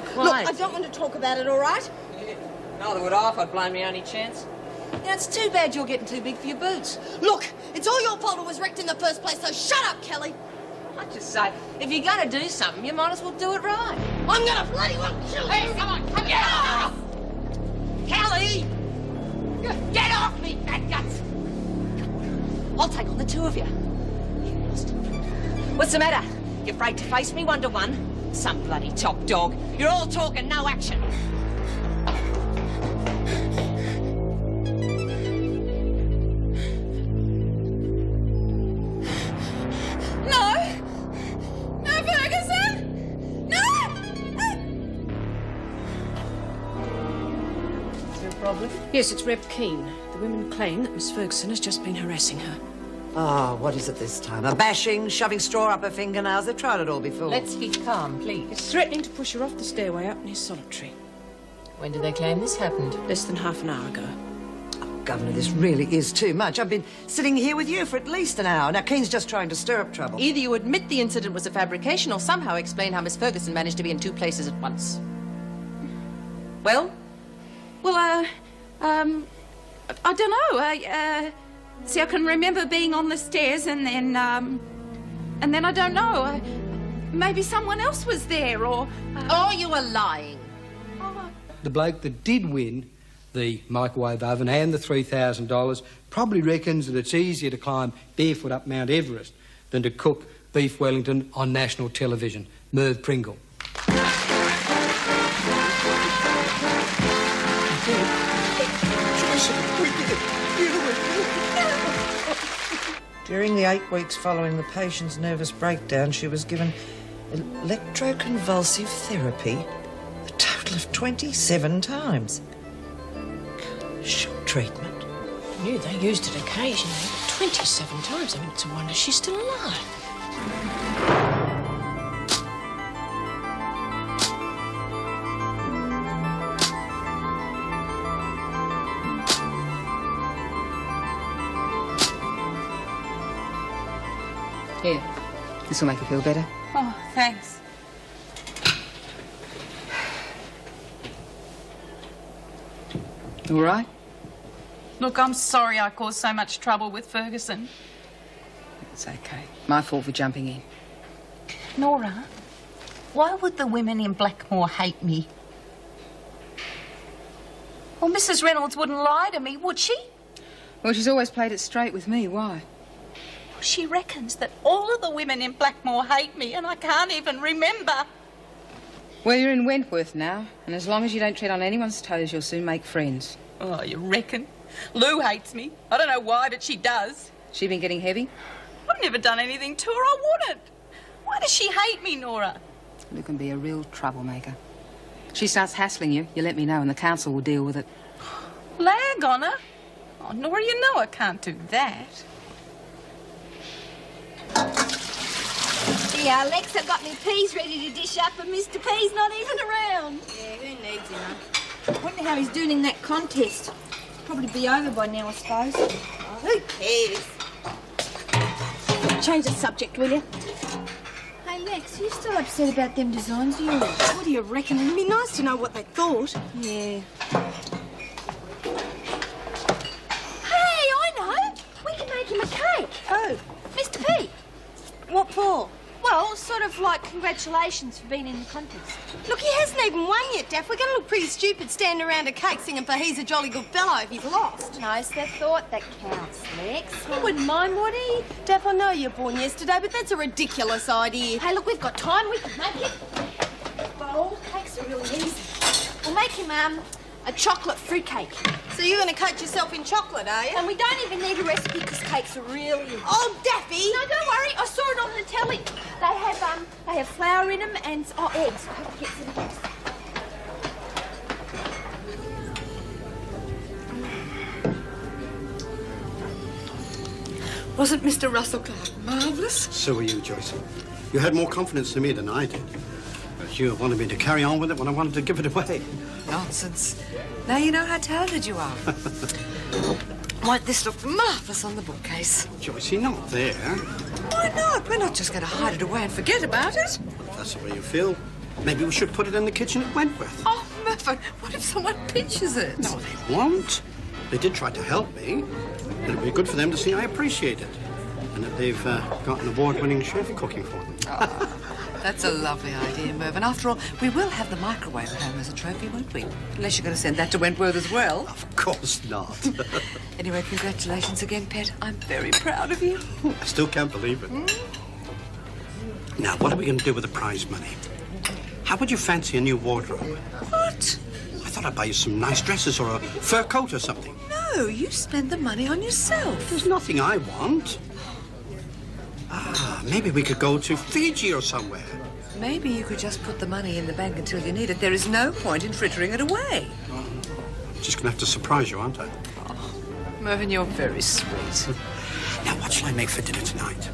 quiet. Look, I don't want to talk about it, all right? Yeah, neither would I if I'd blown my only chance. Now, it's too bad you're getting too big for your boots. Look, it's all your fault it was wrecked in the first place, so shut up, Kelly. I just say, if you're going to do something, you might as well do it right. I'm going to bloody well kill you. Hey, come on, come get off! Kelly! Get off me, fat guts! I'll take on the two of you. What's the matter? You afraid to face me one-to-one? Some bloody top dog. You're all talk and no action. Yes, it's Reb Keane. The women claim that Miss Ferguson has just been harassing her. Oh, what is it this time? A bashing, shoving straw up her fingernails? They've tried it all before. Let's keep calm, please. It's threatening to push her off the stairway up in his solitary. When did they claim this happened? Less than half an hour ago. Oh, Governor, this really is too much. I've been sitting here with you for at least an hour. Now, Keane's just trying to stir up trouble. Either you admit the incident was a fabrication or somehow explain how Miss Ferguson managed to be in two places at once. Well? I don't know. See, I can remember being on the stairs and then I don't know. Maybe someone else was there or... Oh, you were lying. The bloke that did win the microwave oven and the $3,000 probably reckons that it's easier to climb barefoot up Mount Everest than to cook beef Wellington on national television. Merv Pringle. During the 8 weeks following the patient's nervous breakdown, she was given electroconvulsive therapy a total of 27 times. Shock treatment. I knew they used it occasionally, but 27 times. I mean, it's a wonder she's still alive. Here, this will make you feel better. Oh, thanks. All right? Look, I'm sorry I caused so much trouble with Ferguson. It's okay. My fault for jumping in. Nora, why would the women in Blackmore hate me? Well, Mrs. Reynolds wouldn't lie to me, would she? Well, she's always played it straight with me. Why? She reckons that all of the women in Blackmore hate me and I can't even remember. Well, you're in Wentworth now, and as long as you don't tread on anyone's toes, you'll soon make friends. Oh, you reckon? Lou hates me. I don't know why, but she does. She been getting heavy? I've never done anything to her. I wouldn't. Why does she hate me, Nora? Lou can be a real troublemaker. She starts hassling you, you let me know, and the council will deal with it. Lag on her? Oh, Nora, you know I can't do that. Yeah, Alexa got me peas ready to dish up, and Mr. P's not even around. Yeah, who needs him, huh? Wonder how he's doing in that contest. Probably be over by now, I suppose. Oh, who cares? Change the subject, will you? Hey, Lex, you still upset about them designs of yours? What do you reckon? It'd be nice to know what they thought. Yeah. Hey, I know. We can make him a cake. Oh. Mr. P. What for? Well, sort of like congratulations for being in the contest. Look, he hasn't even won yet, Daff. We're going to look pretty stupid standing around a cake singing for He's a Jolly Good Fellow if he's lost. No, it's the thought that counts, Lex. He wouldn't mind, would he? Daff, I know you were born yesterday, but that's a ridiculous idea. Hey, look, we've got time. We can make it. Bowl cakes are really easy. We'll make him, a chocolate fruitcake. So you're going to coat yourself in chocolate, are you? And we don't even need a recipe because cakes are really easy. Oh, Daffy! No, don't worry. I saw it on the telly. They have flour in them and eggs. I hope to get some eggs. Wasn't Mr. Russell Clark marvellous? So were you, Joyce. You had more confidence in me than I did. But you wanted me to carry on with it when I wanted to give it away. Nonsense. Now you know how talented you are. Won't this look marvellous on the bookcase? Joyce, you're not there. Why not? We're not just going to hide it away and forget about it. If that's the way you feel. Maybe we should put it in the kitchen at Wentworth. Oh, Mervyn, what if someone pinches it? No, they won't. They did try to help me. It'd be good for them to see I appreciate it. And that they've got an award-winning chef cooking for them. That's a lovely idea, Mervyn. After all, we will have the microwave at home as a trophy, won't we? Unless you're going to send that to Wentworth as well. Of course not. Anyway, congratulations again, Pet. I'm very proud of you. I still can't believe it. Now, what are we going to do with the prize money? How would you fancy a new wardrobe? What? I thought I'd buy you some nice dresses or a fur coat or something. No, you spend the money on yourself. There's nothing I want. Maybe we could go to Fiji or somewhere. Maybe you could just put the money in the bank until you need it. There is no point in frittering it away. I'm just going to have to surprise you, aren't I? Oh, Mervyn, you're very sweet. Now, what shall I make for dinner tonight?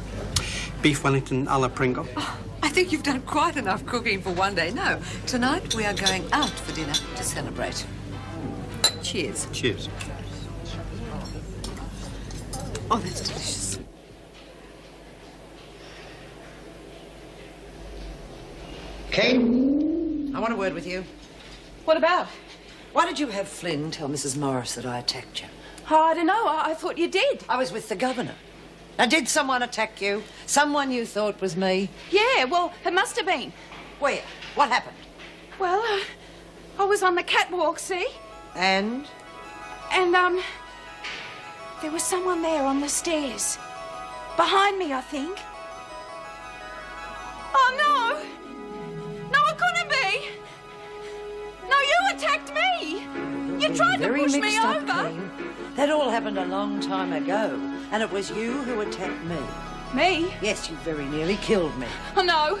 Beef Wellington a la Pringle? Oh, I think you've done quite enough cooking for one day. No, tonight we are going out for dinner to celebrate. Cheers. Cheers. Oh, that's delicious. Kate, I want a word with you. What about? Why did you have Flynn tell Mrs. Morris that I attacked you? Oh, I don't know. I thought you did. I was with the governor. Now, did someone attack you? Someone you thought was me? Yeah, well, it must have been. Where? What happened? Well, I was on the catwalk, see? And? And, there was someone there on the stairs. Behind me, I think. Oh, no! No, it couldn't be! No, you attacked me! You tried to push me over! Kane. That all happened a long time ago, and it was you who attacked me. Me? Yes, you very nearly killed me. Oh, no.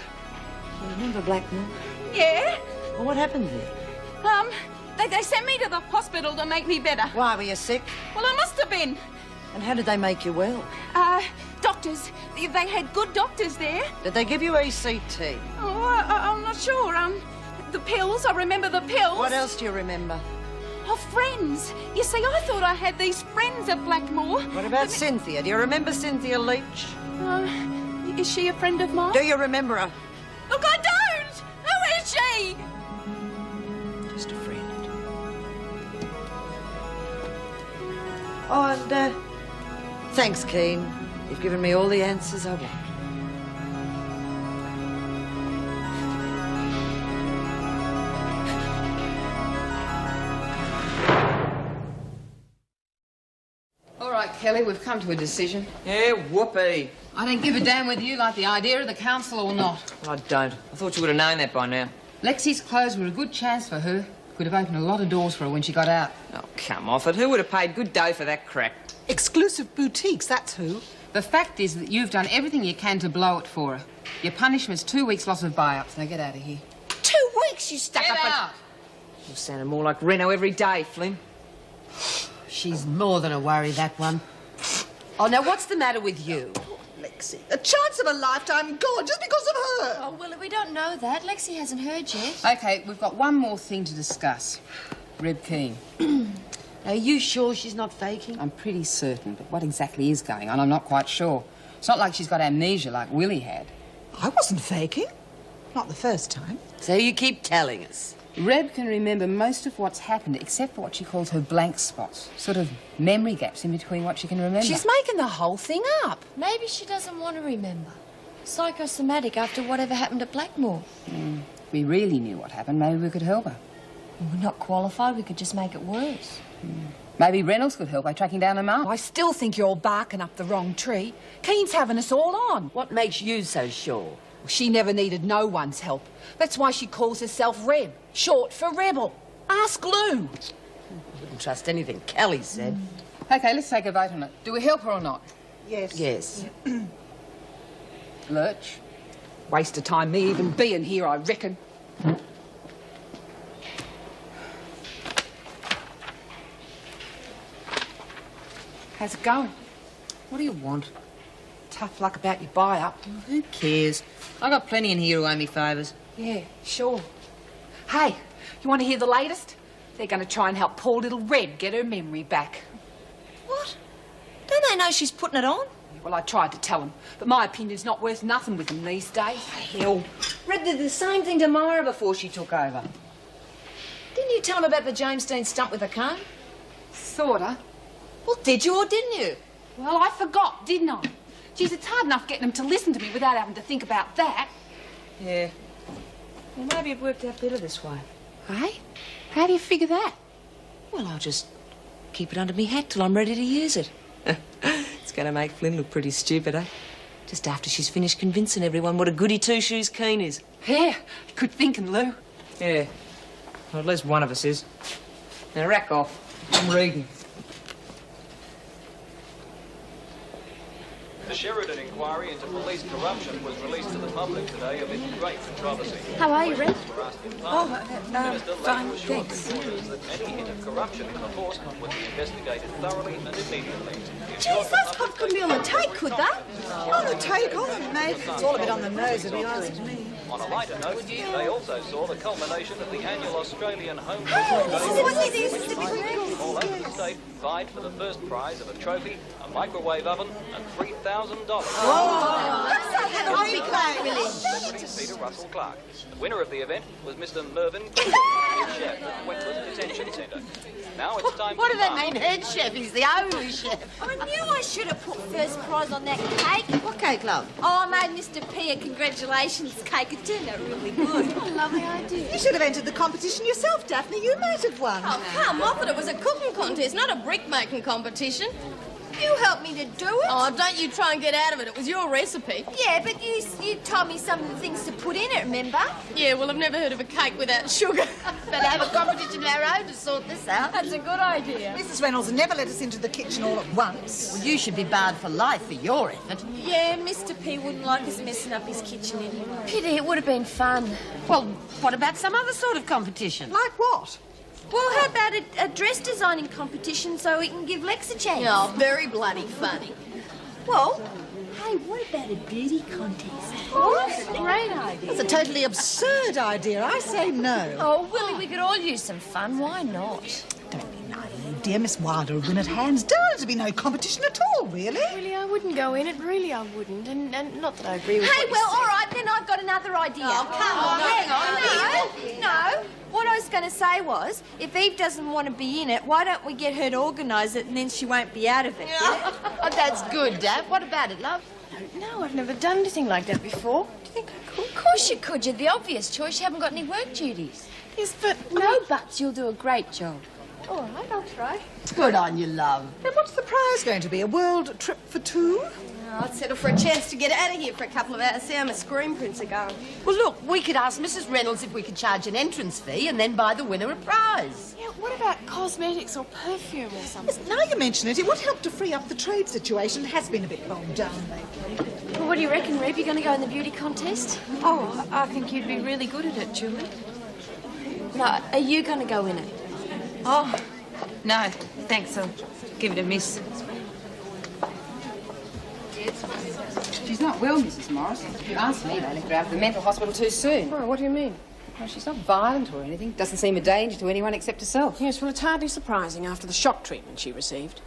You remember Blackmore? Yeah? Well, what happened there? They sent me to the hospital to make me better. Why, were you sick? Well, I must have been. And how did they make you well? Doctors. They had good doctors there. Did they give you ECT? Oh, I'm not sure. The pills. I remember the pills. What else do you remember? Oh, friends. You see, I thought I had these friends at Blackmore. What about Cynthia? Do you remember Cynthia Leach? Is she a friend of mine? Do you remember her? Look, I don't! Who is she? Just a friend. Oh, and, thanks, Keen. You've given me all the answers I want. All right, Kelly, we've come to a decision. Yeah, whoopee. I don't give a damn whether you like the idea of the council or not. I don't. I thought you would have known that by now. Lexi's clothes were a good chance for her. Could have opened a lot of doors for her when she got out. Oh, come off it. Who would have paid good dough for that crap? Exclusive boutiques, that's who. The fact is that you've done everything you can to blow it for her. Your punishment's 2 weeks' loss of buy-ups. Now get out of here. 2 weeks, you stuck Get up out! You sounded more like Reno every day, Flynn. She's more than a worry, that one. Oh, now what's the matter with you? Lexi, a chance of a lifetime gone just because of her. Oh, well, we don't know that. Lexi hasn't heard yet. OK, we've got one more thing to discuss. Reb Keane. Are you sure she's not faking? I'm pretty certain, but what exactly is going on, I'm not quite sure. It's not like she's got amnesia like Willie had. I wasn't faking. Not the first time. So you keep telling us. Reb can remember most of what's happened, except for what she calls her blank spots. Sort of memory gaps in between what she can remember. She's making the whole thing up. Maybe she doesn't want to remember. Psychosomatic after whatever happened at Blackmore. If we really knew what happened, maybe we could help her. We're not qualified. We could just make it worse. Maybe Reynolds could help by tracking down her mum. I still think you're barking up the wrong tree. Keen's having us all on. What makes you so sure? She never needed no one's help. That's why she calls herself Reb, short for rebel. Ask Lou. I wouldn't trust anything Kelly said. OK, let's take a vote on it. Do we help her or not? Yes. Yes. Lurch? Waste of time me even being here, I reckon. How's it going? What do you want? Tough luck about your buy-up. Who cares? I got plenty in here who owe me favours. Yeah, sure. Hey, you want to hear the latest? They're going to try and help poor little Reb get her memory back. What? Don't they know she's putting it on? Well, I tried to tell him, but my opinion's not worth nothing with him these days. Hell, Red did the same thing to Myra before she took over. Didn't you tell him about the James Dean stump with a comb? Sorta. Well, did you or didn't you? Well, I forgot, didn't I? Geez, it's hard enough getting them to listen to me without having to think about that. Yeah. Well, maybe it worked out better this way. Hey? How do you figure that? Well, I'll just keep it under me hat till I'm ready to use it. It's going to make Flynn look pretty stupid, eh? Just after she's finished convincing everyone what a goody two-shoes Keen is. Yeah, good thinking, Lou. Yeah. Well, at least one of us is. Now, rack off. I'm reading. The Sheridan inquiry into police corruption was released to the public today amid great controversy. How are you, Red? Fine, thanks. That any hint of corruption in the force would be investigated thoroughly and immediately. Jeez, those cops couldn't be on the take, could they? On the take, on it, mate. It's all a bit on the nose, if you ask me. On a lighter note, they also saw the culmination of the annual Australian Home all over the state vied for the first prize of a trophy, a microwave oven, and $3,000. Celebrity Peter Russell Clark. The winner of the event was Mr. Mervyn, chef at Wentworth Detention Centre. Now it's time. What do they mean, head chef? He's the only chef. I knew I should have put first prize on that cake. What cake, love? Oh, I made Mr. P a congratulations cake. It turned out really good. What a lovely idea. You should have entered the competition yourself, Daphne. You might have won. Oh, come off it. It was a cooking contest, not a brick-making competition. You helped me to do it. Oh, don't you try and get out of it. It was your recipe. Yeah, but you told me some of the things to put in it, remember? Yeah, well, I've never heard of a cake without sugar. Better have a competition of our own to sort this out. That's a good idea. Mrs. Reynolds never let us into the kitchen all at once. Well, you should be barred for life for your effort. Yeah, Mr. P wouldn't like us messing up his kitchen anyway. Pity, it would have been fun. Well, what about some other sort of competition? Like what? Well, how about a dress designing competition so we can give Lex a chance? Oh, very bloody funny. Well, hey, what about a beauty contest? Oh, that's a great idea. That's a totally absurd idea. I say no. Oh, Willie, we could all use some fun. Why not? Don't be naive, dear. Miss Wilder would win at hands down. To be no competition at all, really. Really, I wouldn't go in it. Really, I wouldn't. And not that I agree with Hey, what well, you all right, then I've got another idea. Oh, come on. Hang on. No. What I was going to say was, if Eve doesn't want to be in it, why don't we get her to organise it and then she won't be out of it? Oh, that's good, Dad. What about it, love? No, I've never done anything like that before. Do you think I could? Of course you could. You're the obvious choice. You haven't got any work duties. Yes, but... No buts. You'll do a great job. All right, I'll try. Good on you, love. And what's the prize going to be? A world trip for two? I'd settle for a chance to get out of here for a couple of hours, see how my screen prints are going. Well, look, we could ask Mrs. Reynolds if we could charge an entrance fee and then buy the winner a prize. Yeah, what about cosmetics or perfume or something? Yes, now you mention it, it would help to free up the trade situation. It has been a bit bogged down lately. Well, what do you reckon, Reb? You going to go in the beauty contest? Oh, I think you'd be really good at it, Julie. No, are you going to go in it? Oh, no, thanks. I'll give it a miss. She's not well, Mrs. Morris. If you ask me, they left her out of the mental hospital too soon. Oh, what do you mean? Well, she's not violent or anything. Doesn't seem a danger to anyone except herself. Yes, well, it's hardly surprising after the shock treatment she received.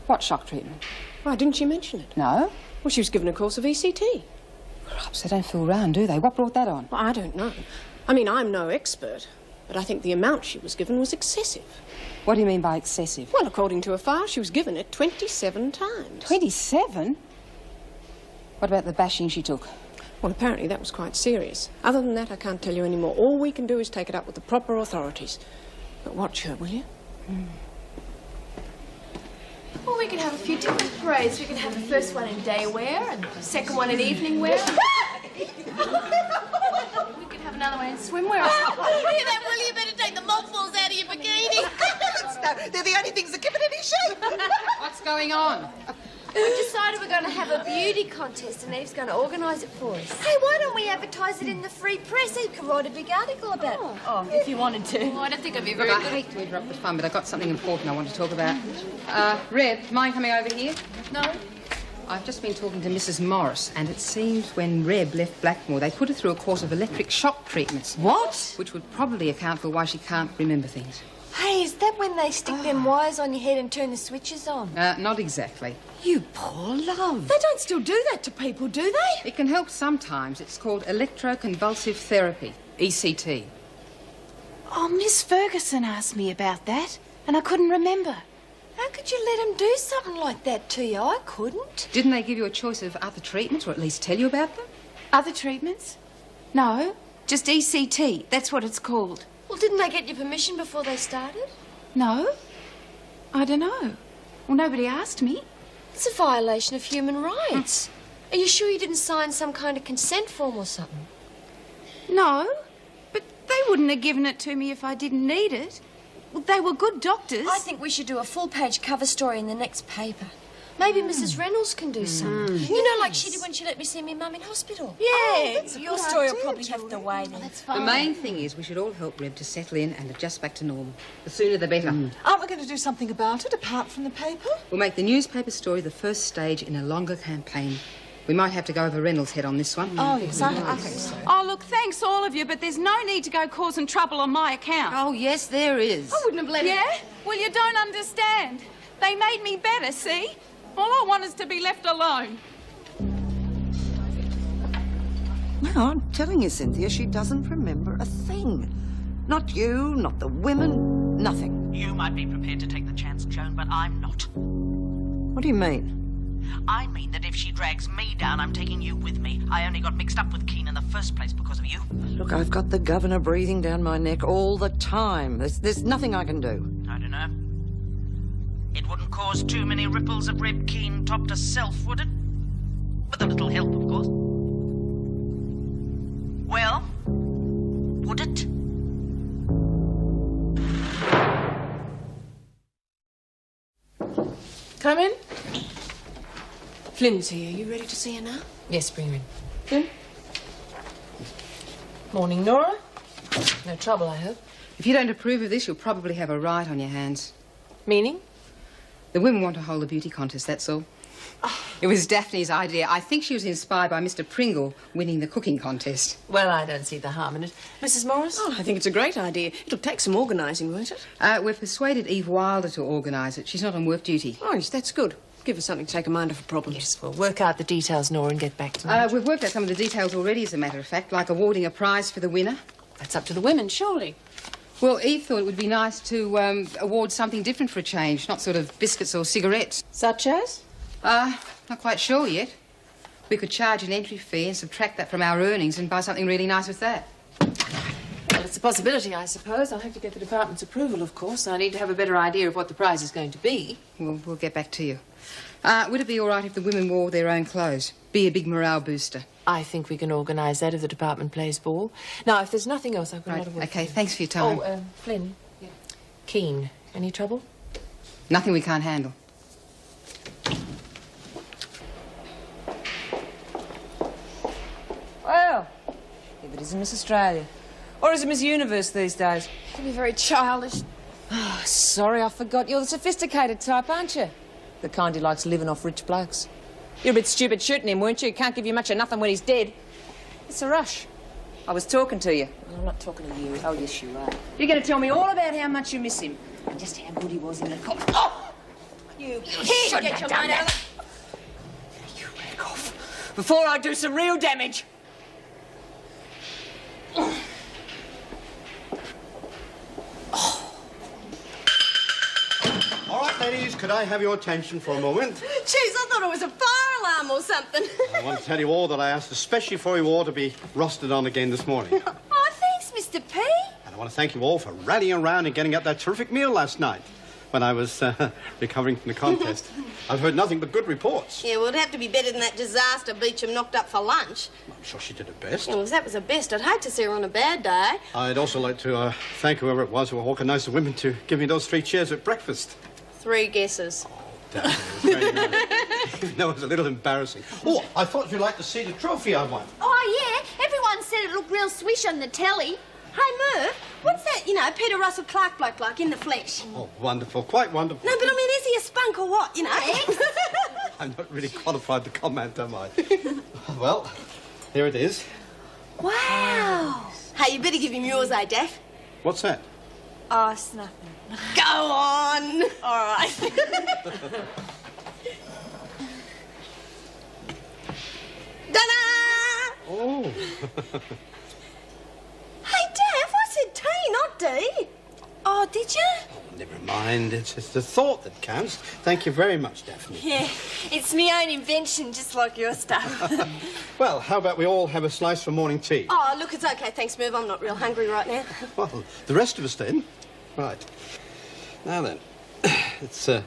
What shock treatment? Why, didn't she mention it? No. Well, she was given a course of ECT. Perhaps they don't fool round, do they? What brought that on? Well, I don't know. I mean, I'm no expert, but I think the amount she was given was excessive. What do you mean by excessive? Well, according to a file, she was given it 27 times. 27? What about the bashing she took? Well, apparently that was quite serious. Other than that, I can't tell you any more. All we can do is take it up with the proper authorities. But watch her, will you? Well, we could have a few different parades. We could have the first one in day wear and the second one in evening wear. We could have another one in swimwear or something. Hear that, will you? Better take the mothballs out of your bikini. No, they're the only things that give it any shape. What's going on? We've decided we're going to have a beauty contest and Eve's going to organise it for us. Hey, why don't we advertise it in the free press? Eve could write a big article about it. Oh, if you wanted to. Oh, I don't think I'd be Look, very I good. hate to interrupt the fun, but I've got something important I want to talk about. Reb, mind coming over here? No. I've just been talking to Mrs. Morris, and it seems when Reb left Blackmore, they put her through a course of electric shock treatments. What? Which would probably account for why she can't remember things. Hey, is that when they stick them wires on your head and turn the switches on? Not exactly. You poor love. They don't still do that to people, do they? It can help sometimes. It's called electroconvulsive therapy, ECT. Oh, Miss Ferguson asked me about that, and I couldn't remember. How could you let them do something like that to you? I couldn't. Didn't they give you a choice of other treatments, or at least tell you about them? Other treatments? No, just ECT. That's what it's called. Well, didn't they get your permission before they started? No? I don't know. Well, nobody asked me. It's a violation of human rights. Are you sure you didn't sign some kind of consent form or something? No, but they wouldn't have given it to me if I didn't need it. Well, they were good doctors. I think we should do a full-page cover story in the next paper. Maybe Mrs. Reynolds can do something. You know, like she did when she let me see me mum in hospital. Yeah, your story will probably have to wait. That's fine. The main thing is we should all help Reb to settle in and adjust back to normal. The sooner the better. Aren't we going to do something about it, apart from the paper? We'll make the newspaper story the first stage in a longer campaign. We might have to go over Reynolds' head on this one. Oh, yes, I think so. Oh, look, thanks all of you, but there's no need to go causing trouble on my account. Oh, yes, there is. I wouldn't have let Yeah? Well, you don't understand. They made me better, see? All I want is to be left alone. No, I'm telling you, Cynthia, she doesn't remember a thing. Not you, not the women, nothing. You might be prepared to take the chance, Joan, but I'm not. What do you mean? I mean that if she drags me down, I'm taking you with me. I only got mixed up with Keane in the first place because of you. Look, I've got the governor breathing down my neck all the time. There's nothing I can do. I don't know. It wouldn't cause too many ripples of Reb Keane top to self, would it? With a little help, of course. Well, would it? Come in. Flynn's here. You ready to see her now? Yes, bring her in. Flynn? Morning, Nora. No trouble, I hope. If you don't approve of this, you'll probably have a riot on your hands. Meaning? The women want to hold a beauty contest, that's all. It was Daphne's idea. I think she was inspired by Mr. Pringle winning the cooking contest. Well, I don't see the harm in it. Mrs. Morris? Oh, I think it's a great idea. It'll take some organising, won't it? We've persuaded Eve Wilder to organise it. She's not on work duty. Oh, yes, that's good. Give her something to take her mind off her problems. Yes, we'll work out the details, Nora, and get back to me. We've worked out some of the details already, as a matter of fact, like awarding a prize for the winner. That's up to the women, surely. Well, Eve thought it would be nice to award something different for a change, not sort of biscuits or cigarettes. Such as? Not quite sure yet. We could charge an entry fee and subtract that from our earnings and buy something really nice with that. Well, it's a possibility, I suppose. I'll have to get the department's approval, of course. I need to have a better idea of what the prize is going to be. We'll get back to you. Would it be all right if the women wore their own clothes? Be a big morale booster. I think we can organise that if the department plays ball. Now, if there's nothing else, I've got a lot of work. OK, thanks for your time. Oh, Flynn. Yeah. Keane. Any trouble? Nothing we can't handle. Well, if it isn't Miss Australia. Or is it Miss Universe these days? You can be very childish. Oh, sorry, I forgot. You're the sophisticated type, aren't you? The kind who likes living off rich blokes. You're a bit stupid shooting him, weren't you? Can't give you much of nothing when he's dead. It's a rush. I was talking to you. Well, I'm not talking to you. Oh, yes, you are. You're going to tell me all about how much you miss him and just how good he was in the cop. Oh! You shouldn't get have your done mind out that. of You back off before I do some real damage. All right, ladies, could I have your attention for a moment? Jeez, I thought it was a fire alarm or something. I want to tell you all that I asked especially for you all to be rostered on again this morning. Oh, thanks, Mr. P. And I want to thank you all for rallying around and getting up that terrific meal last night when I was recovering from the contest. I've heard nothing but good reports. Yeah, well, it'd have to be better than that disaster Beecham knocked up for lunch. I'm sure she did her best. Yeah, well, if that was the best, I'd hate to see her on a bad day. I'd also like to thank whoever it was who organised the women to give me those 3 chairs at breakfast. 3 guesses. That was very nice. Even though it was a little embarrassing. Oh, I thought you'd like to see the trophy I won. Oh, yeah. Everyone said it looked real swish on the telly. Hey, Merv, what's that, Peter Russell Clark bloke like in the flesh? Oh, wonderful. Quite wonderful. No, but I mean, is he a spunk or what, I'm not really qualified to comment, am I? Well, here it is. Wow. Hey, you better give him yours, Daff? What's that? Oh, it's nothing. Go on! All right. Ta-da! Oh. Hey, Daff, I said T, not D. Oh, did you? Never mind, it's the thought that counts. Thank you very much, Daphne. Yeah, it's my own invention, just like your stuff. Well, how about we all have a slice for morning tea? Oh, look, it's okay, thanks, Merv. I'm not real hungry right now. Well, the rest of us then. Right. Now then, it's a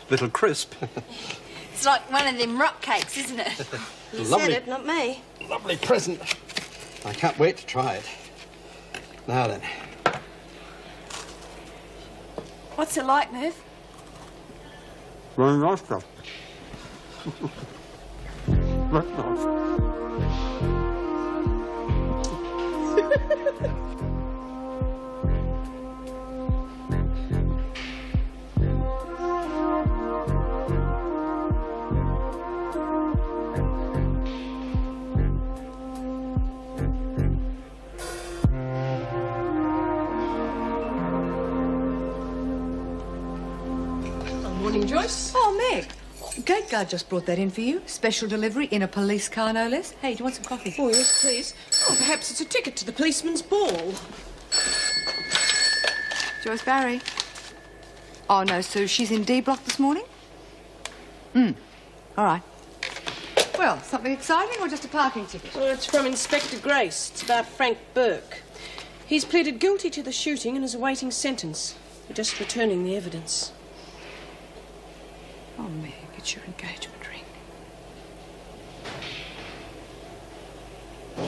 little crisp. It's like one of them rock cakes, isn't it? You said it, not me. Lovely present. I can't wait to try it. Now then. What's it like, Merv? Very nice stuff. Very nice. Morning, Joyce. Oh, Meg. Gate guard just brought that in for you. Special delivery in a police car, no less. Hey, do you want some coffee? Oh, yes, please. Oh, perhaps it's a ticket to the policeman's ball. Joyce Barry. Oh, no, Sue, she's in D block this morning? All right. Well, something exciting or just a parking ticket? Well, it's from Inspector Grace. It's about Frank Burke. He's pleaded guilty to the shooting and is awaiting sentence. We're just returning the evidence. Oh, Meg, it's your engagement ring.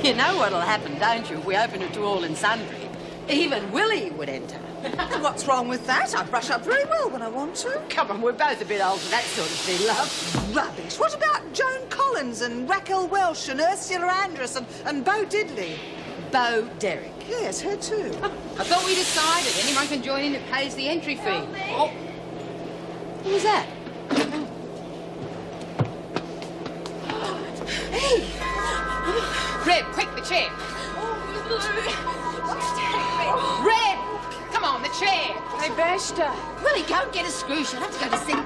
You know what'll happen, don't you, if we open it to all and sundry? Even Willie would enter. What's wrong with that? I brush up very well when I want to. Come on, we're both a bit old for that sort of thing, love. Rubbish. What about Joan Collins and Raquel Welsh and Ursula Andress and Bo Diddley? Bo Derrick. Yes, her too. I thought we decided anyone can join in who pays the entry fee. Oh. Who was that? Hey! Reb, quick, the chair. Reb! Come on, the chair. They bashed her. Willie, go and get a screw. She'll have to go to sleep. No,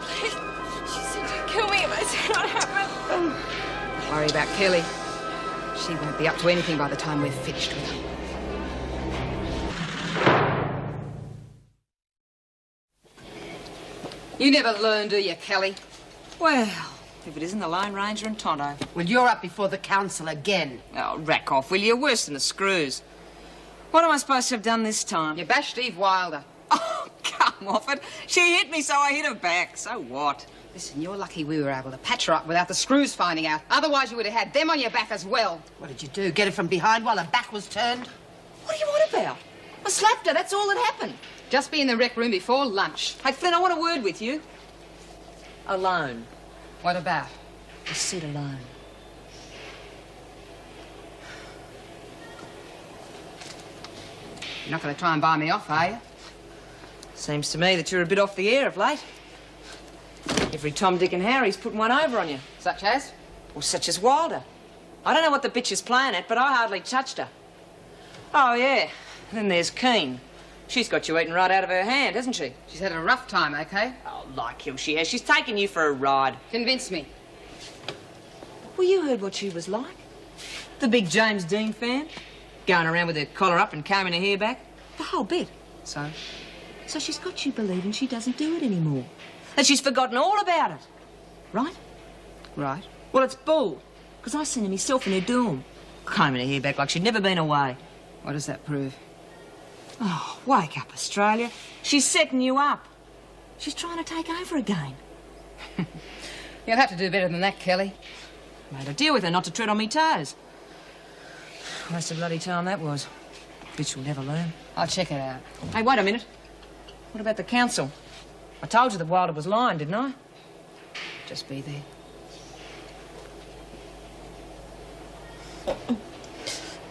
please. She said you'd kill me if I said what happened. Don't worry about Kelly. She won't be up to anything by the time we're finished with her. You never learn, do you, Kelly? Well, if it isn't the Lone Ranger and Tonto. Well, you're up before the council again. Oh, rack off, will you? Worse than the screws. What am I supposed to have done this time? You bashed Eve Wilder. Oh, come off it. She hit me, so I hit her back. So what? Listen, you're lucky we were able to patch her up without the screws finding out. Otherwise, you would have had them on your back as well. What did you do? Get her from behind while her back was turned? What do you want about? I slapped her, that's all that happened. Just be in the rec room before lunch. Hey, Flynn, I want a word with you. Alone. What about? Just sit alone. You're not going to try and buy me off, are you? Seems to me that you're a bit off the air of late. Every Tom, Dick and Harry's putting one over on you. Such as? Well, such as Wilder. I don't know what the bitch is playing at, but I hardly touched her. Oh, yeah. Then there's Keane. She's got you eating right out of her hand, hasn't she? She's had a rough time, okay? Oh, like hell she has. She's taken you for a ride. Convince me. Well, you heard what she was like. The big James Dean fan. Going around with her collar up and combing her hair back. The whole bit. So? So she's got you believing she doesn't do it anymore. And she's forgotten all about it. Right? Right. Well, it's bull. Because I seen her myself in her dorm. Combing her hair back like she'd never been away. What does that prove? Oh, wake up, Australia. She's setting you up. She's trying to take over again. You'll have to do better than that, Kelly. Made a deal with her not to tread on me toes. Waste of bloody time that was. Bitch will never learn. I'll check it out. Hey, wait a minute. What about the council? I told you that Wilder was lying, didn't I? Just be there.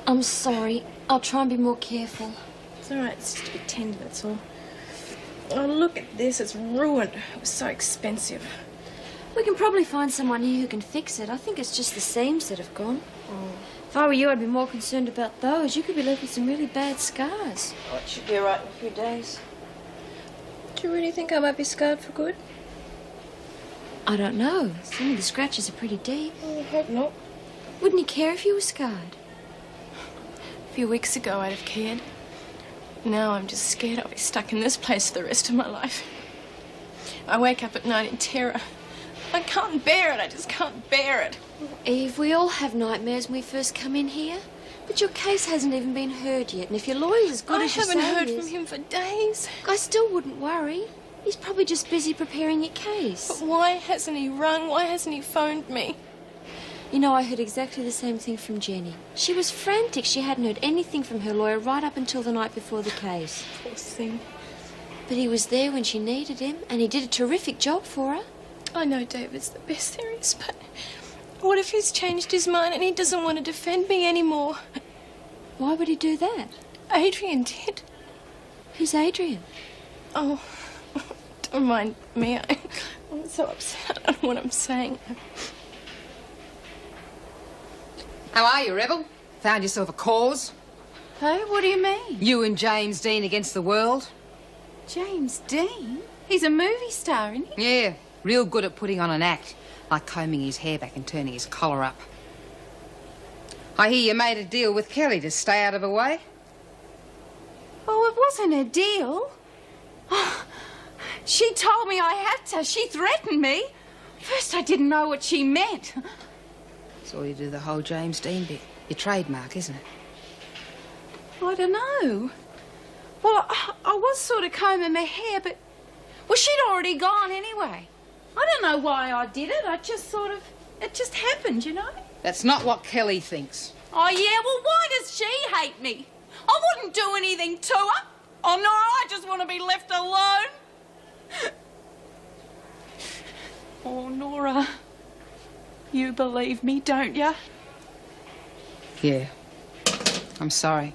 I'm sorry. I'll try and be more careful. It's all right. It's just a bit tender, that's all. Oh, look at this. It's ruined. It was so expensive. We can probably find someone here who can fix it. I think it's just the seams that have gone. If I were you, I'd be more concerned about those. You could be left with some really bad scars. Oh, it should be all right in a few days. Do you really think I might be scarred for good? I don't know. Some of the scratches are pretty deep. I hope not. Wouldn't you care if you were scarred? A few weeks ago, I'd have cared. Now I'm just scared I'll be stuck in this place for the rest of my life. I wake up at night in terror. I can't bear it. I just can't bear it. Eve, we all have nightmares when we first come in here. But your case hasn't even been heard yet, and if your lawyer's as good as you say I haven't heard he from is, him for days. I still wouldn't worry. He's probably just busy preparing your case. But why hasn't he rung? Why hasn't he phoned me? You know, I heard exactly the same thing from Jenny. She was frantic. She hadn't heard anything from her lawyer right up until the night before the case. Poor thing. But he was there when she needed him, and he did a terrific job for her. I know David's the best there is, but what if he's changed his mind and he doesn't want to defend me anymore? Why would he do that? Adrian did. Who's Adrian? Oh, don't mind me. I'm so upset. I don't know what I'm saying. How are you, Rebel? Found yourself a cause? Hey, what do you mean? You and James Dean against the world? James Dean? He's a movie star, isn't he? Yeah, real good at putting on an act, like combing his hair back and turning his collar up. I hear you made a deal with Kelly to stay out of her way? Oh, it wasn't a deal. Oh, she told me I had to. She threatened me. First, I didn't know what she meant. Saw you do the whole James Dean bit. Your trademark, isn't it? I don't know. Well, I was sort of combing my hair, but... Well, she'd already gone anyway. I don't know why I did it. I just sort of... It just happened, you know? That's not what Kelly thinks. Oh, yeah? Well, why does she hate me? I wouldn't do anything to her. Oh, no, I just want to be left alone. Oh, Nora. You believe me, don't you? Yeah. I'm sorry.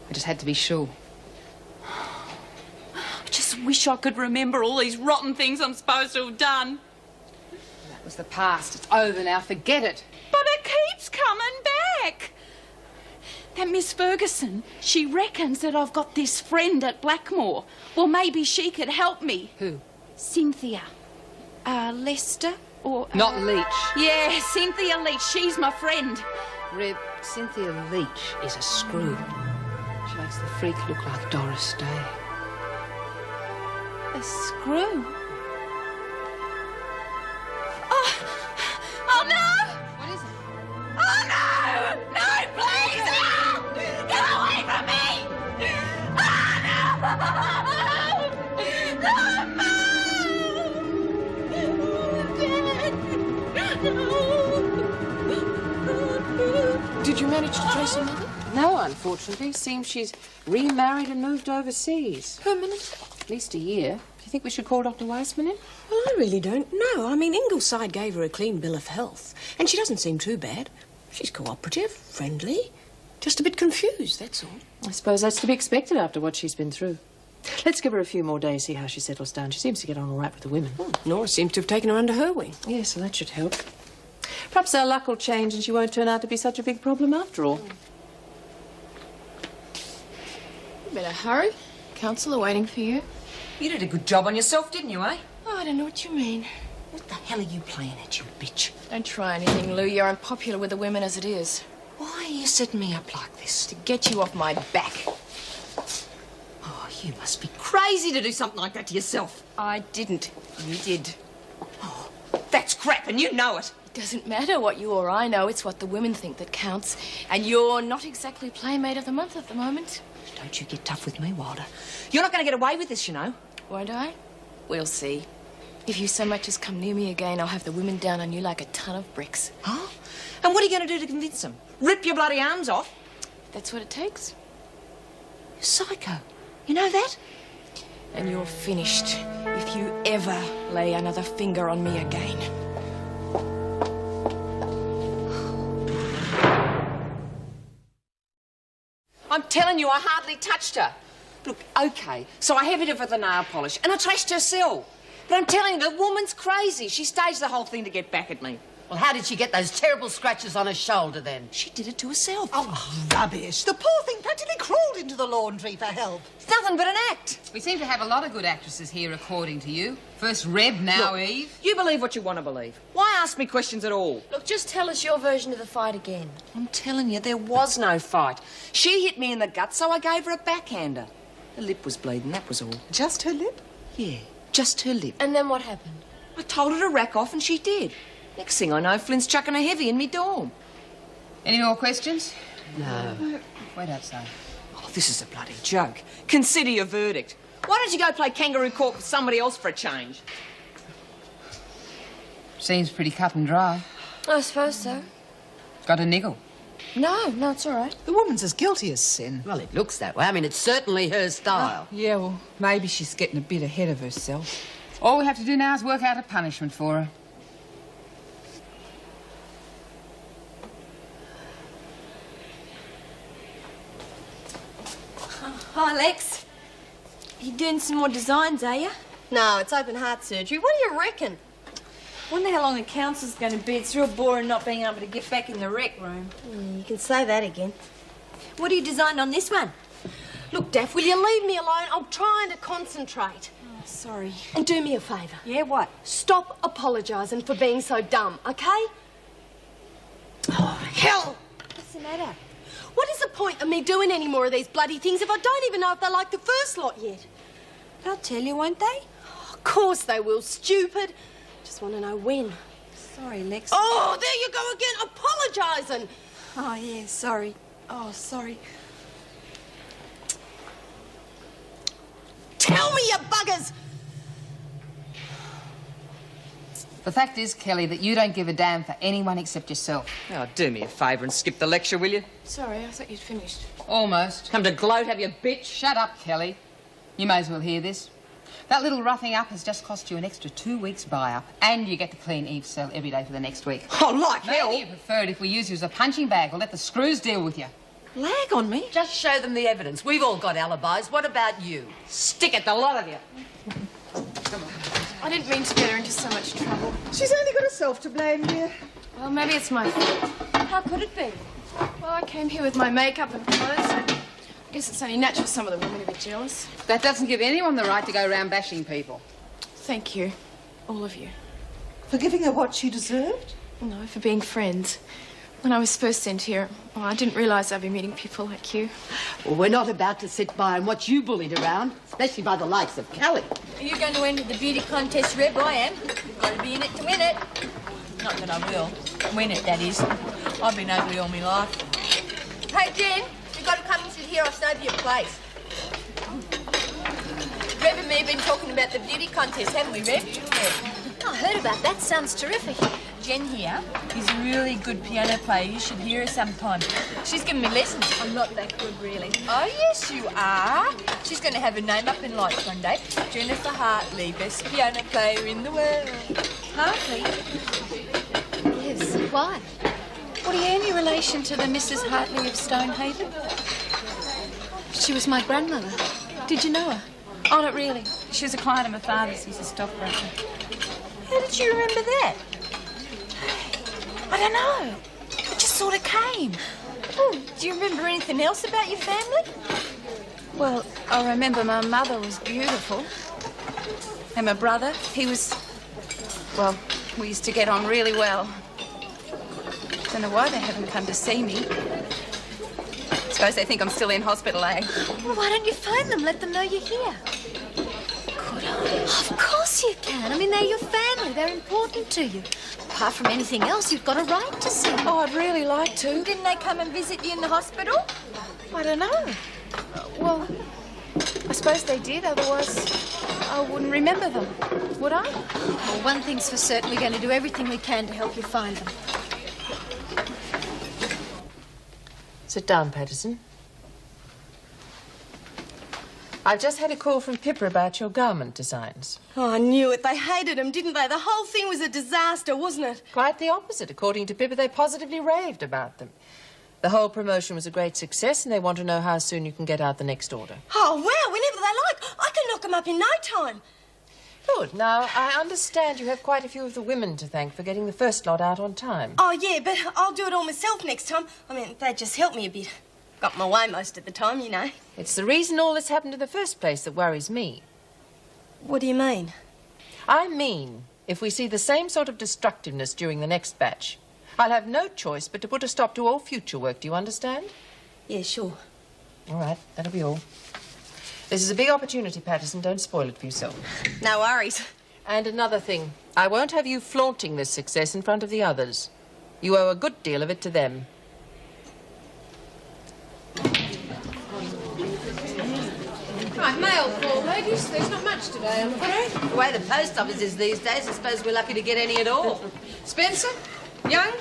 I just had to be sure. I just wish I could remember all these rotten things I'm supposed to have done. That was the past. It's over now. Forget it. But it keeps coming back. That Miss Ferguson, she reckons that I've got this friend at Blackmore. Well, maybe she could help me. Who? Cynthia. Lester or... Not Leach. Yeah, Cynthia Leach. She's my friend. Reb, Cynthia Leach is a screw. She makes the freak look like Doris Day. A screw? Oh, no! What is it? Oh, no! No, please! Help! Get away from me! Oh, no! Did you manage to trace her mother? No, unfortunately. Seems she's remarried and moved overseas. Permanent? At least a year. Do you think we should call Dr. Weissman in? Well, I really don't know. I mean, Ingleside gave her a clean bill of health, and she doesn't seem too bad. She's cooperative, friendly, just a bit confused, that's all. I suppose that's to be expected after what she's been through. Let's give her a few more days, see how she settles down. She seems to get on all right with the women. Nora seems to have taken her under her wing. Yeah, so that should help. Perhaps our luck will change and she won't turn out to be such a big problem after all. You better hurry. Counsel are waiting for you. You did a good job on yourself, didn't you, eh? Oh, I don't know what you mean. What the hell are you playing at, you bitch? Don't try anything, Lou. You're unpopular with the women as it is. Why are you setting me up like this? To get you off my back. Oh, you must be crazy to do something like that to yourself. I didn't. You did. Oh, that's crap, and you know it. It doesn't matter what you or I know. It's what the women think that counts. And you're not exactly Playmate of the Month at the moment. Don't you get tough with me, Wilder. You're not going to get away with this, you know. Won't I? We'll see. If you so much as come near me again, I'll have the women down on you like a ton of bricks. Huh? And what are you going to do to convince them? Rip your bloody arms off? That's what it takes. You're psycho. You know that? And you're finished if you ever lay another finger on me again. I'm telling you, I hardly touched her. Look, OK, so I hit her for the nail polish and I trashed her cell. But I'm telling you, the woman's crazy. She staged the whole thing to get back at me. Well, how did she get those terrible scratches on her shoulder then? She did it to herself. Oh, rubbish. The poor thing practically crawled into the laundry for help. It's nothing but an act. We seem to have a lot of good actresses here, according to you. First Reb, now Look, Eve. You believe what you want to believe. Why ask me questions at all? Look, just tell us your version of the fight again. I'm telling you, there was no fight. She hit me in the gut, so I gave her a backhander. Her lip was bleeding, that was all. Just her lip? Yeah, just her lip. And then what happened? I told her to rack off and she did. Next thing I know, Flynn's chucking her heavy in me dorm. Any more questions? No. Wait outside. Oh, this is a bloody joke. Consider your verdict. Why don't you go play kangaroo court with somebody else for a change? Seems pretty cut and dry. I suppose so. Got a niggle? No, it's all right. The woman's as guilty as sin. Well, it looks that way. I mean, it's certainly her style. Yeah, well, maybe she's getting a bit ahead of herself. All we have to do now is work out a punishment for her. Hi, Lex. You doing some more designs, are you? No, it's open heart surgery. What do you reckon? Wonder how long the council's going to be. It's real boring not being able to get back in the rec room. You can say that again. What are you designing on this one? Look, Daff, will you leave me alone? I'm trying to concentrate. Oh, sorry. And do me a favour. Yeah, what? Stop apologising for being so dumb, okay? Oh, hell! What's the matter? What is the point of me doing any more of these bloody things if I don't even know if they're like the first lot yet? They'll tell you, won't they? Oh, of course they will, stupid. Just want to know when. Sorry, Lex. Oh, there you go again, apologising. Oh, yeah, sorry. Oh, sorry. Tell me, you buggers! The fact is, Kelly, that you don't give a damn for anyone except yourself. Oh, do me a favour and skip the lecture, will you? Sorry, I thought you'd finished. Almost. Come to gloat, have you, bitch? Shut up, Kelly. You may as well hear this. That little roughing up has just cost you an extra 2 weeks' buy-up, and you get to clean Eve's cell every day for the next week. Oh, like hell! Maybe you prefer it if we use you as a punching bag or let the screws deal with you. Lag on me? Just show them the evidence. We've all got alibis. What about you? Stick it, the lot of you. I didn't mean to get her into so much trouble. She's only got herself to blame, dear. Well, maybe it's my fault. How could it be? Well, I came here with my makeup and clothes. I guess it's only natural some of the women are a bit jealous. That doesn't give anyone the right to go around bashing people. Thank you. All of you. For giving her what she deserved? No, for being friends. When I was first sent here, well, I didn't realise I'd be meeting people like you. Well, we're not about to sit by and watch you bullied around, especially by the likes of Kelly. Are you going to enter the beauty contest, Reb? I am. You've got to be in it to win it. Not that I will. Win it, that is. I've been ugly all my life. Hey, Jen, you've got to come and sit here. I'll snow your place. Reb and me have been talking about the beauty contest, haven't we, Reb? Yeah. I heard about that. Sounds terrific. Jen here is a really good piano player. You should hear her sometime. She's giving me lessons. I'm not that good, really. Oh, yes, you are. She's going to have her name up in lights one day. Jennifer Hartley, best piano player in the world. Hartley? Yes, why? What are you, any relation to the Mrs. Hartley of Stonehaven? She was my grandmother. Did you know her? Oh, not really. She was a client of my father's. He's a stockbroker. How did you remember that? I don't know. It just sort of came. Oh, do you remember anything else about your family? Well, I remember my mother was beautiful. And my brother, he was... Well, we used to get on really well. Don't know why they haven't come to see me. Suppose they think I'm still in hospital, eh? Well, why don't you phone them? Let them know you're here. Could I? Of course you can. I mean, they're your family. They're important to you. Apart from anything else, you've got a right to see them. Oh, I'd really like to. Didn't they come and visit you in the hospital? I don't know. Well, I suppose they did. Otherwise, I wouldn't remember them, would I? Well, one thing's for certain. We're going to do everything we can to help you find them. Sit down, Patterson. I've just had a call from Pippa about your garment designs. Oh, I knew it. They hated them, didn't they? The whole thing was a disaster, wasn't it? Quite the opposite. According to Pippa, they positively raved about them. The whole promotion was a great success, and they want to know how soon you can get out the next order. Oh, wow, whenever they like. I can knock them up in no time. Good. Now, I understand you have quite a few of the women to thank for getting the first lot out on time. Oh, yeah, but I'll do it all myself next time. I mean, that just helped me a bit. Got my way most of the time, you know. It's the reason all this happened in the first place that worries me. What do you mean? I mean, if we see the same sort of destructiveness during the next batch, I'll have no choice but to put a stop to all future work. Do you understand? Yeah, sure. All right, that'll be all. This is a big opportunity, Patterson. Don't spoil it for yourself. No worries. And another thing, I won't have you flaunting this success in front of the others. You owe a good deal of it to them. Right, mail call, ladies. There's not much today, I'm afraid. The way the post office is these days, I suppose we're lucky to get any at all. Spencer? Young?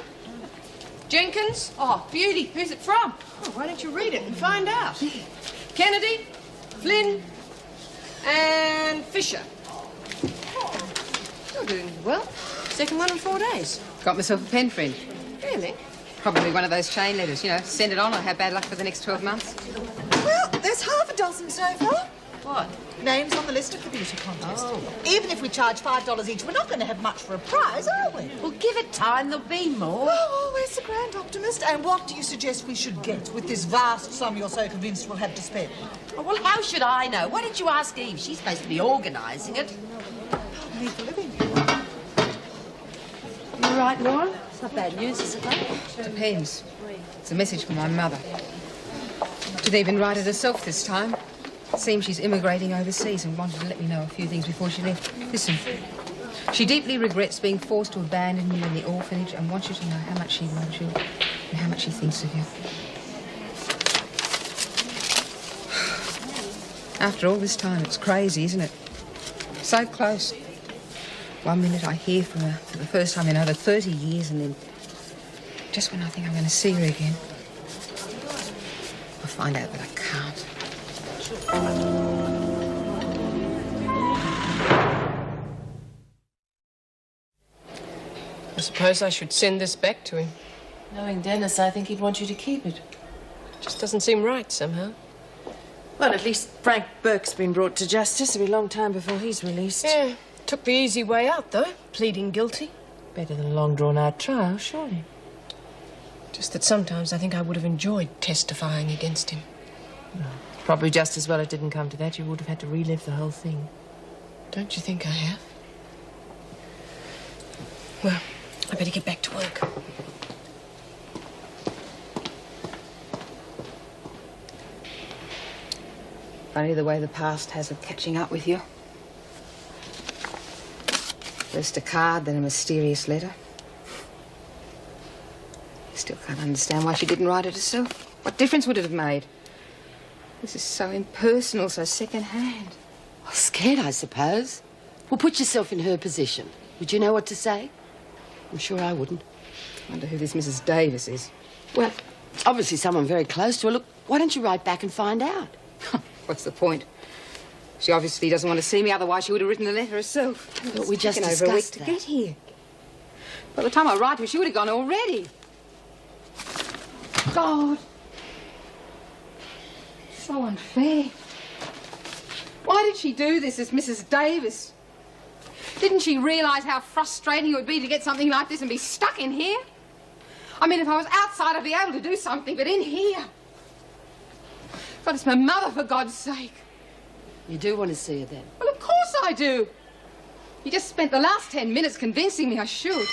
Jenkins? Oh, beauty. Who's it from? Oh, why don't you read it and find out? Kennedy, Flynn, and Fisher. Oh, you're doing well. Second one in 4 days. Got myself a pen friend. Really? Probably one of those chain letters, you know, send it on or have bad luck for the next 12 months. Well, there's half a dozen so far. What? Names on the list of the beauty contest. Oh. Even if we charge $5 each, we're not going to have much for a prize, are we? Well, give it time, there'll be more. Oh, always a grand optimist. And what do you suggest we should get with this vast sum you're so convinced we'll have to spend? Oh, well, how should I know? Why didn't you ask Eve? She's supposed to be organising it. Need for living. You right, Laura? It's not bad news, is it, though? Depends. It's a message from my mother. Didn't even write it herself this time. Seems she's immigrating overseas and wanted to let me know a few things before she left. Listen. She deeply regrets being forced to abandon you in the orphanage and wants you to know how much she loves you and how much she thinks of you. After all this time, it's crazy, isn't it? So close. 1 minute I hear from her for the first time in over 30 years, and then just when I think I'm going to see her again, I find out that I can't. I suppose I should send this back to him. Knowing Dennis, I think he'd want you to keep it. Just doesn't seem right, somehow. Well, at least Frank Burke's been brought to justice. It'll be a long time before he's released. Yeah, took the easy way out, though, pleading guilty. Better than a long, drawn-out trial, surely. Just that sometimes I think I would have enjoyed testifying against him. No. Probably just as well it didn't come to that. You would have had to relive the whole thing. Don't you think I have? Well, I better get back to work. Funny the way the past has of catching up with you. First a card, then a mysterious letter. Still can't understand why she didn't write it herself. What difference would it have made? This is so impersonal, so second-hand. Well, scared, I suppose. Well, put yourself in her position. Would you know what to say? I'm sure I wouldn't. Wonder who this Mrs. Davis is. Well, obviously someone very close to her. Look, why don't you write back and find out? What's the point? She obviously doesn't want to see me, otherwise she would have written the letter herself. But we just taken over a week discussed to that. get here. By the time I write to her, she would have gone already. God. So unfair. Why did she do this as Mrs. Davis? Didn't she realise how frustrating it would be to get something like this and be stuck in here? I mean, if I was outside, I'd be able to do something, but in here... God, it's my mother, for God's sake. You do want to see her, then? Well, of course I do. You just spent the last 10 minutes convincing me I should.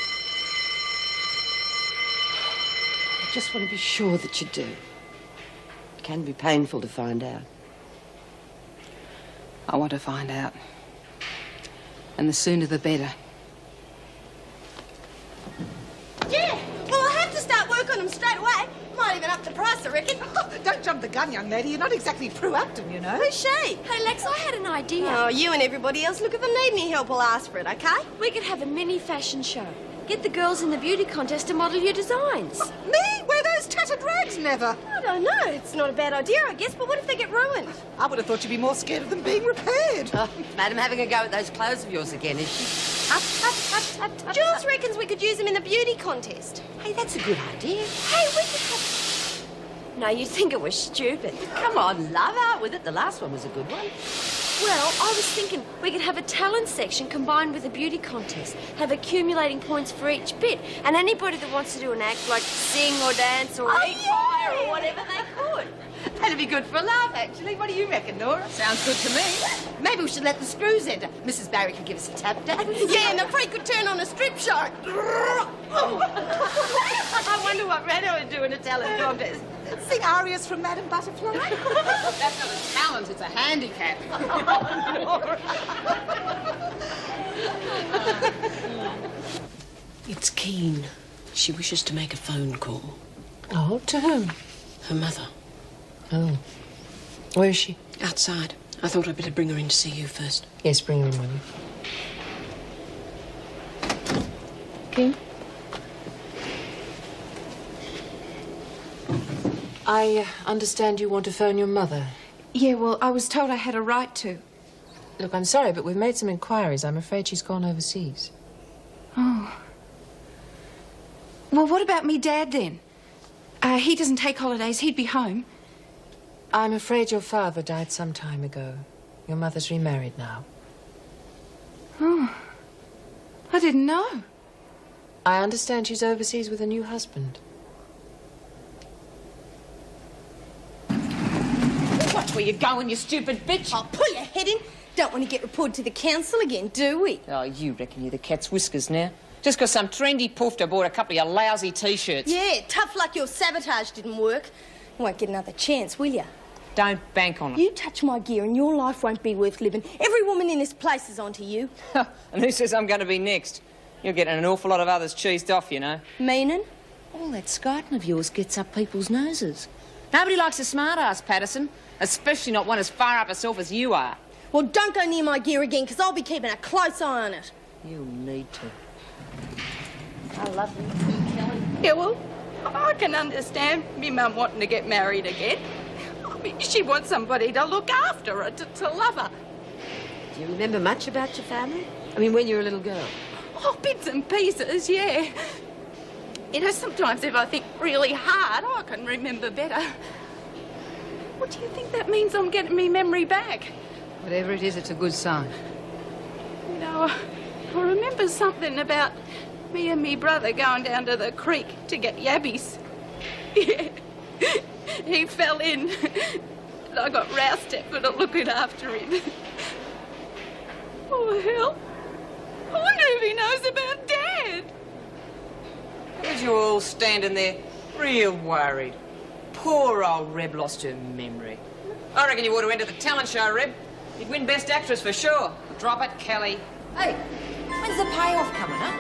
I just want to be sure that you do. It can be painful to find out. I want to find out. And the sooner the better. Yeah, well, I'll have to start work on them straight away. Might even up the price, I reckon. Oh, don't jump the gun, young lady. You're not exactly proactive, you know. Who's she? Hey, Lex, I had an idea. Oh, you and everybody else. Look, if I need any help, I'll ask for it, OK? We could have a mini fashion show. Get the girls in the beauty contest to model your designs. Me? Wear those tattered rags? Never. I don't know. It's not a bad idea, I guess, but what if they get ruined? I would have thought you'd be more scared of them being repaired. Oh, Madam having a go at those clothes of yours again, is she? Jules reckons we could use them in the beauty contest. Hey, that's a good idea. Hey, we could have... No, you'd think it was stupid. Come on, love, out with it. The last one was a good one. Well, I was thinking we could have a talent section combined with a beauty contest, have accumulating points for each bit, and anybody that wants to do an act, like sing or dance or eat fire or whatever they could. That'd be good for a laugh, actually. What do you reckon, Nora? Sounds good to me. Maybe we should let the screws enter. Mrs. Barry could give us a tap dance. Yeah, and the freak could turn on a strip show. I wonder what Reno would do in a talent contest. Sing arias from Madame Butterfly. That's not a talent, it's a handicap. It's Keen. She wishes to make a phone call. Oh, to whom? Her mother. Oh. Where is she? Outside. I thought I'd better bring her in to see you first. Yes, bring her in, will you? Keen? I understand you want to phone your mother. Yeah, well, I was told I had a right to. Look, I'm sorry, but we've made some inquiries. I'm afraid she's gone overseas. Oh. Well, what about me dad, then? He doesn't take holidays. He'd be home. I'm afraid your father died some time ago. Your mother's remarried now. Oh. I didn't know. I understand she's overseas with a new husband. Watch where you're going, you stupid bitch. Oh, pull your head in. Don't want to get reported to the council again, do we? Oh, you reckon you're the cat's whiskers now? Just 'cause some trendy poofter bought a couple of your lousy T-shirts. Yeah, tough luck your sabotage didn't work. You won't get another chance, will you? Don't bank on it. You touch my gear and your life won't be worth living. Every woman in this place is onto you. And who says I'm going to be next? You're getting an awful lot of others cheesed off, you know. Meaning? All that skiting of yours gets up people's noses. Nobody likes a smart-ass, Patterson. Especially not one as far up herself as you are. Well, don't go near my gear again, because I'll be keeping a close eye on it. You'll need to. I love you too, Kelly. Yeah, well, I can understand me mum wanting to get married again. I mean, she wants somebody to look after her, to love her. Do you remember much about your family? I mean, when you were a little girl? Oh, bits and pieces, yeah. You know, sometimes if I think really hard, I can remember better. What do you think that means I'm getting me memory back? Whatever it is, it's a good sign. You know, I remember something about me and me brother going down to the creek to get yabbies. Yeah. He fell in. And I got roused at for not looking after him. Oh, hell. I wonder if he knows about Dad. Where's you all standing there, real worried? Poor old Reb lost her memory. I reckon you ought to enter the talent show, Reb. You'd win Best Actress for sure. Drop it, Kelly. Hey, when's the payoff coming, huh?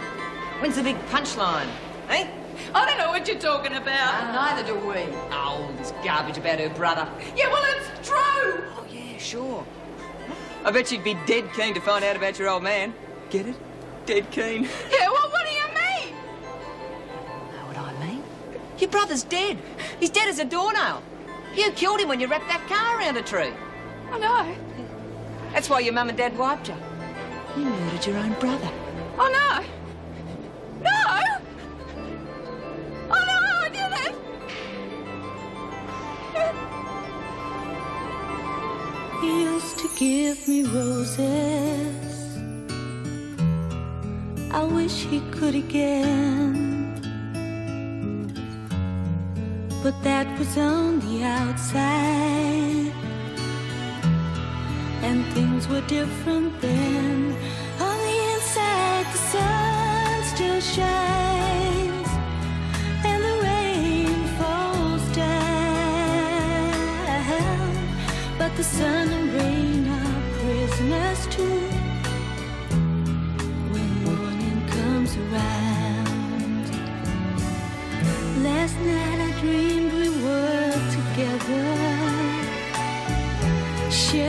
When's the big punchline, eh? I don't know what you're talking about. Neither do we. Oh, this garbage about her brother. Yeah, well, it's true. Oh, yeah, sure. I bet you'd be dead keen to find out about your old man. Get it? Dead keen. Yeah, well, what do you mean? Know what I mean? Your brother's dead. He's dead as a doornail. You killed him when you wrapped that car around a tree. I know. That's why your mum and dad wiped you. You murdered your own brother. Oh, no. No! Oh, no, I didn't. He used to give me roses. I wish he could again. But that was on the outside, and things were different then. On the inside, the sun still shines, and the rain falls down. But the sun and rain are prisoners too when morning comes around. Last night I dreamed we were together, sharing